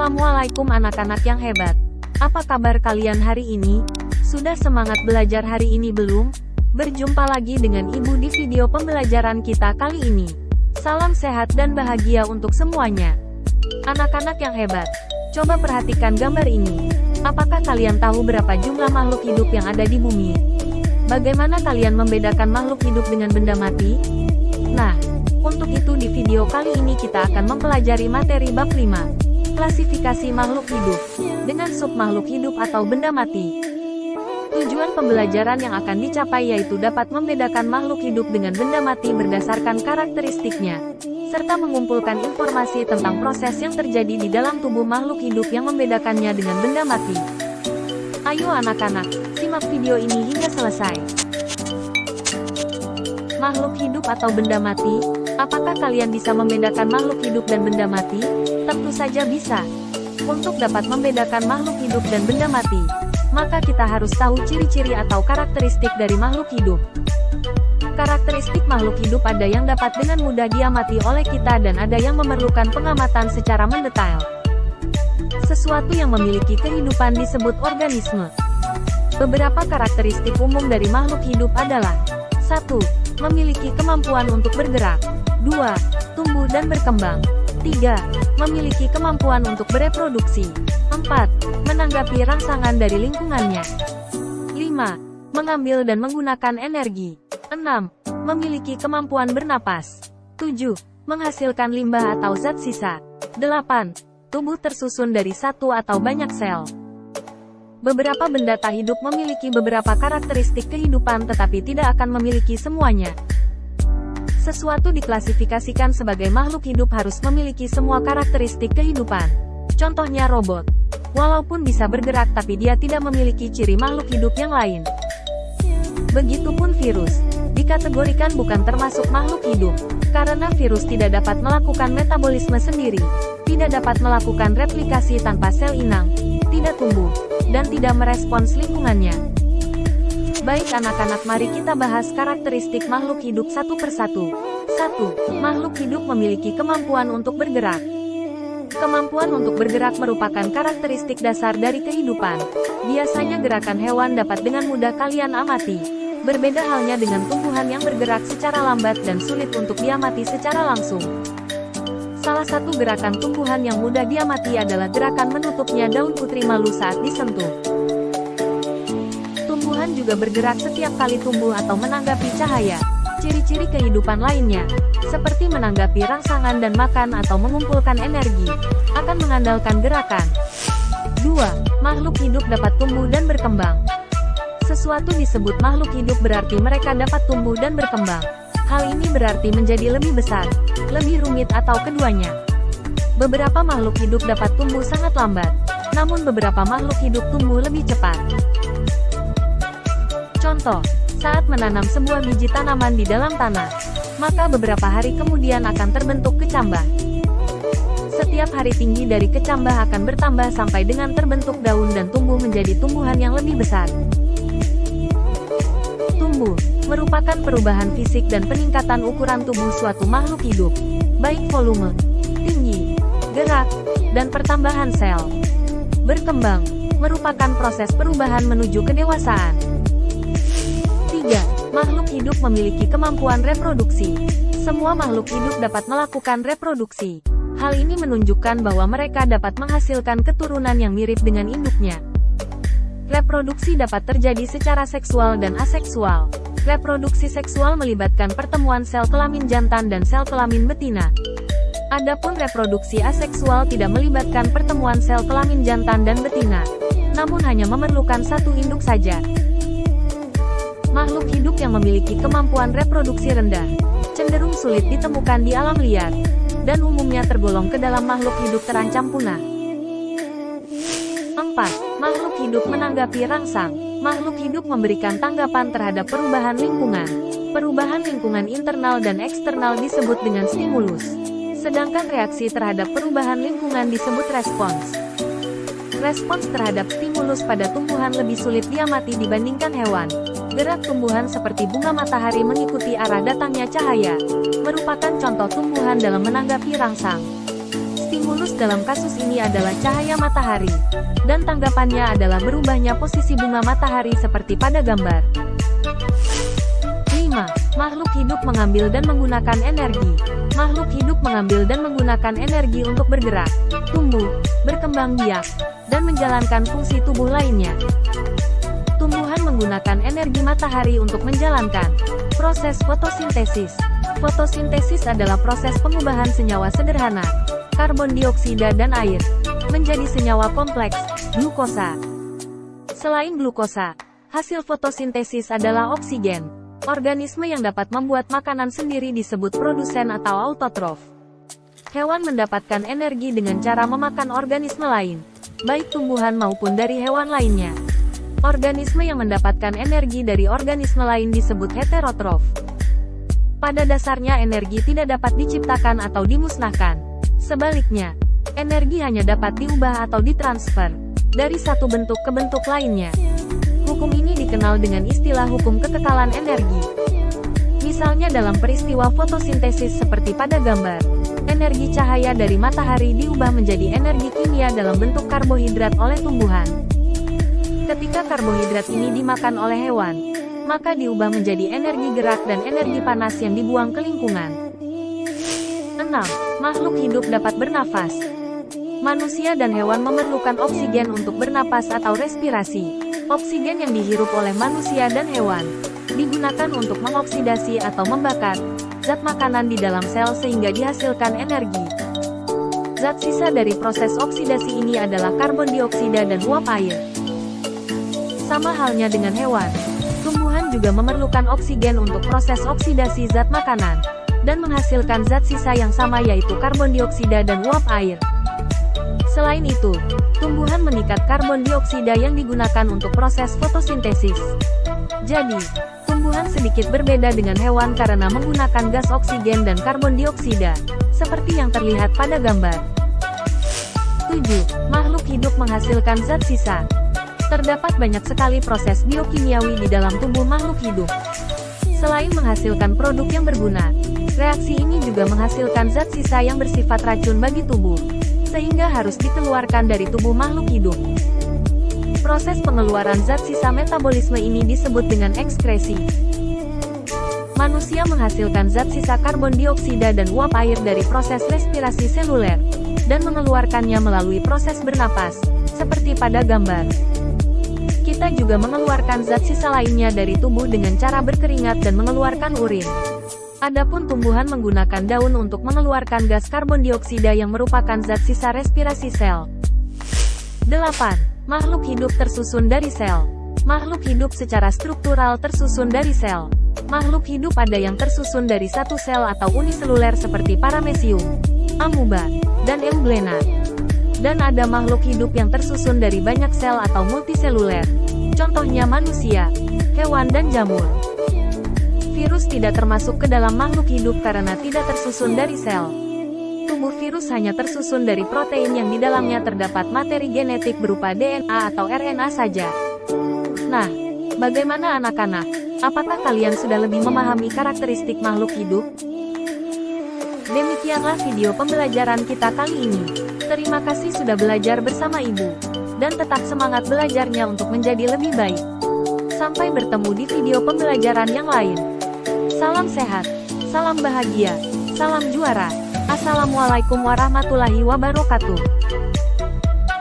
Assalamualaikum anak-anak yang hebat. Apa kabar kalian hari ini? Sudah semangat belajar hari ini belum? Berjumpa lagi dengan Ibu di video pembelajaran kita kali ini. Salam sehat dan bahagia untuk semuanya. Anak-anak yang hebat, coba perhatikan gambar ini. Apakah kalian tahu berapa jumlah makhluk hidup yang ada di bumi? Bagaimana kalian membedakan makhluk hidup dengan benda mati? Nah, untuk itu di video kali ini kita akan mempelajari materi bab 5. Klasifikasi makhluk hidup, dengan sub makhluk hidup atau benda mati. Tujuan pembelajaran yang akan dicapai yaitu dapat membedakan makhluk hidup dengan benda mati berdasarkan karakteristiknya, serta mengumpulkan informasi tentang proses yang terjadi di dalam tubuh makhluk hidup yang membedakannya dengan benda mati. Ayo anak-anak, simak video ini hingga selesai. Makhluk hidup atau benda mati, apakah kalian bisa membedakan makhluk hidup dan benda mati? Tentu saja bisa. Untuk dapat membedakan makhluk hidup dan benda mati, maka kita harus tahu ciri-ciri atau karakteristik dari makhluk hidup. Karakteristik makhluk hidup ada yang dapat dengan mudah diamati oleh kita dan ada yang memerlukan pengamatan secara mendetail. Sesuatu yang memiliki kehidupan disebut organisme. Beberapa karakteristik umum dari makhluk hidup adalah 1. Memiliki kemampuan untuk bergerak. 2. Tumbuh dan berkembang. 3. Memiliki kemampuan untuk bereproduksi. 4. Menanggapi rangsangan dari lingkungannya. 5. Mengambil dan menggunakan energi. 6. Memiliki kemampuan bernapas. 7. Menghasilkan limbah atau zat sisa. 8. Tubuh tersusun dari satu atau banyak sel. Beberapa benda tak hidup memiliki beberapa karakteristik kehidupan tetapi tidak akan memiliki semuanya. Sesuatu diklasifikasikan sebagai makhluk hidup harus memiliki semua karakteristik kehidupan. Contohnya robot. Walaupun bisa bergerak tapi dia tidak memiliki ciri makhluk hidup yang lain. Begitupun virus. Dikategorikan bukan termasuk makhluk hidup. Karena virus tidak dapat melakukan metabolisme sendiri. Tidak dapat melakukan replikasi tanpa sel inang. Tidak tumbuh. Dan tidak merespons lingkungannya. Baik anak-anak, mari kita bahas karakteristik makhluk hidup satu persatu. 1. Makhluk hidup memiliki kemampuan untuk bergerak. Kemampuan untuk bergerak merupakan karakteristik dasar dari kehidupan. Biasanya gerakan hewan dapat dengan mudah kalian amati. Berbeda halnya dengan tumbuhan yang bergerak secara lambat dan sulit untuk diamati secara langsung. Salah satu gerakan tumbuhan yang mudah diamati adalah gerakan menutupnya daun putri malu saat disentuh. Tumbuhan juga bergerak setiap kali tumbuh atau menanggapi cahaya. Ciri-ciri kehidupan lainnya, seperti menanggapi rangsangan dan makan atau mengumpulkan energi, akan mengandalkan gerakan. 2. Makhluk hidup dapat tumbuh dan berkembang. Sesuatu disebut makhluk hidup berarti mereka dapat tumbuh dan berkembang. Hal ini berarti menjadi lebih besar, lebih rumit atau keduanya. Beberapa makhluk hidup dapat tumbuh sangat lambat, namun beberapa makhluk hidup tumbuh lebih cepat. Contoh, saat menanam sebuah biji tanaman di dalam tanah, maka beberapa hari kemudian akan terbentuk kecambah. Setiap hari tinggi dari kecambah akan bertambah sampai dengan terbentuk daun dan tumbuh menjadi tumbuhan yang lebih besar. Tumbuh merupakan perubahan fisik dan peningkatan ukuran tubuh suatu makhluk hidup, baik volume, tinggi, gerak, dan pertambahan sel. Berkembang merupakan proses perubahan menuju kedewasaan. 3. Makhluk hidup memiliki kemampuan reproduksi. Semua makhluk hidup dapat melakukan reproduksi. Hal ini menunjukkan bahwa mereka dapat menghasilkan keturunan yang mirip dengan induknya. Reproduksi dapat terjadi secara seksual dan aseksual. Reproduksi seksual melibatkan pertemuan sel kelamin jantan dan sel kelamin betina. Adapun reproduksi aseksual tidak melibatkan pertemuan sel kelamin jantan dan betina, namun hanya memerlukan satu induk saja. Makhluk hidup yang memiliki kemampuan reproduksi rendah, cenderung sulit ditemukan di alam liar, dan umumnya tergolong ke dalam makhluk hidup terancam punah. 4. Makhluk hidup menanggapi rangsang. Makhluk hidup memberikan tanggapan terhadap perubahan lingkungan. Perubahan lingkungan internal dan eksternal disebut dengan stimulus. Sedangkan reaksi terhadap perubahan lingkungan disebut respons. Respons terhadap stimulus pada tumbuhan lebih sulit diamati dibandingkan hewan. Gerak tumbuhan seperti bunga matahari mengikuti arah datangnya cahaya, merupakan contoh tumbuhan dalam menanggapi rangsang. Stimulus dalam kasus ini adalah cahaya matahari. Dan tanggapannya adalah berubahnya posisi bunga matahari seperti pada gambar. 5. Makhluk hidup mengambil dan menggunakan energi. Makhluk hidup mengambil dan menggunakan energi untuk bergerak, tumbuh, berkembang biak, dan menjalankan fungsi tubuh lainnya. Tumbuhan menggunakan energi matahari untuk menjalankan proses fotosintesis. Fotosintesis adalah proses pengubahan senyawa sederhana, karbon dioksida dan air, menjadi senyawa kompleks, glukosa. Selain glukosa, hasil fotosintesis adalah oksigen. Organisme yang dapat membuat makanan sendiri disebut produsen atau autotrof. Hewan mendapatkan energi dengan cara memakan organisme lain, baik tumbuhan maupun dari hewan lainnya. Organisme yang mendapatkan energi dari organisme lain disebut heterotrof. Pada dasarnya energi tidak dapat diciptakan atau dimusnahkan. Sebaliknya, energi hanya dapat diubah atau ditransfer dari satu bentuk ke bentuk lainnya. Hukum ini dikenal dengan istilah hukum kekekalan energi. Misalnya dalam peristiwa fotosintesis seperti pada gambar, energi cahaya dari matahari diubah menjadi energi kimia dalam bentuk karbohidrat oleh tumbuhan. Ketika karbohidrat ini dimakan oleh hewan, maka diubah menjadi energi gerak dan energi panas yang dibuang ke lingkungan. 6. Makhluk hidup dapat bernafas. Manusia dan hewan memerlukan oksigen untuk bernapas atau respirasi. Oksigen yang dihirup oleh manusia dan hewan digunakan untuk mengoksidasi atau membakar zat makanan di dalam sel sehingga dihasilkan energi. Zat sisa dari proses oksidasi ini adalah karbon dioksida dan uap air. Sama halnya dengan hewan, tumbuhan juga memerlukan oksigen untuk proses oksidasi zat makanan dan menghasilkan zat sisa yang sama yaitu karbon dioksida dan uap air. Selain itu, tumbuhan mengikat karbon dioksida yang digunakan untuk proses fotosintesis. Jadi, tumbuhan sedikit berbeda dengan hewan karena menggunakan gas oksigen dan karbon dioksida, seperti yang terlihat pada gambar. 7. Makhluk hidup menghasilkan zat sisa. Terdapat banyak sekali proses biokimiawi di dalam tubuh makhluk hidup. Selain menghasilkan produk yang berguna, reaksi ini juga menghasilkan zat sisa yang bersifat racun bagi tubuh, sehingga harus dikeluarkan dari tubuh makhluk hidup. Proses pengeluaran zat sisa metabolisme ini disebut dengan ekskresi. Manusia menghasilkan zat sisa karbon dioksida dan uap air dari proses respirasi seluler, dan mengeluarkannya melalui proses bernapas, seperti pada gambar. Kita juga mengeluarkan zat sisa lainnya dari tubuh dengan cara berkeringat dan mengeluarkan urin. Adapun tumbuhan menggunakan daun untuk mengeluarkan gas karbon dioksida yang merupakan zat sisa respirasi sel. 8. Makhluk hidup tersusun dari sel. Makhluk hidup secara struktural tersusun dari sel. Makhluk hidup ada yang tersusun dari satu sel atau uniseluler seperti paramecium, amuba, dan euglena. Dan ada makhluk hidup yang tersusun dari banyak sel atau multiseluler. Contohnya manusia, hewan dan jamur. Virus tidak termasuk ke dalam makhluk hidup karena tidak tersusun dari sel. Tubuh virus hanya tersusun dari protein yang di dalamnya terdapat materi genetik berupa DNA atau RNA saja. Nah, bagaimana anak-anak? Apakah kalian sudah lebih memahami karakteristik makhluk hidup? Demikianlah video pembelajaran kita kali ini. Terima kasih sudah belajar bersama Ibu. Dan tetap semangat belajarnya untuk menjadi lebih baik. Sampai bertemu di video pembelajaran yang lain. Salam sehat, salam bahagia, salam juara. Assalamualaikum warahmatullahi wabarakatuh.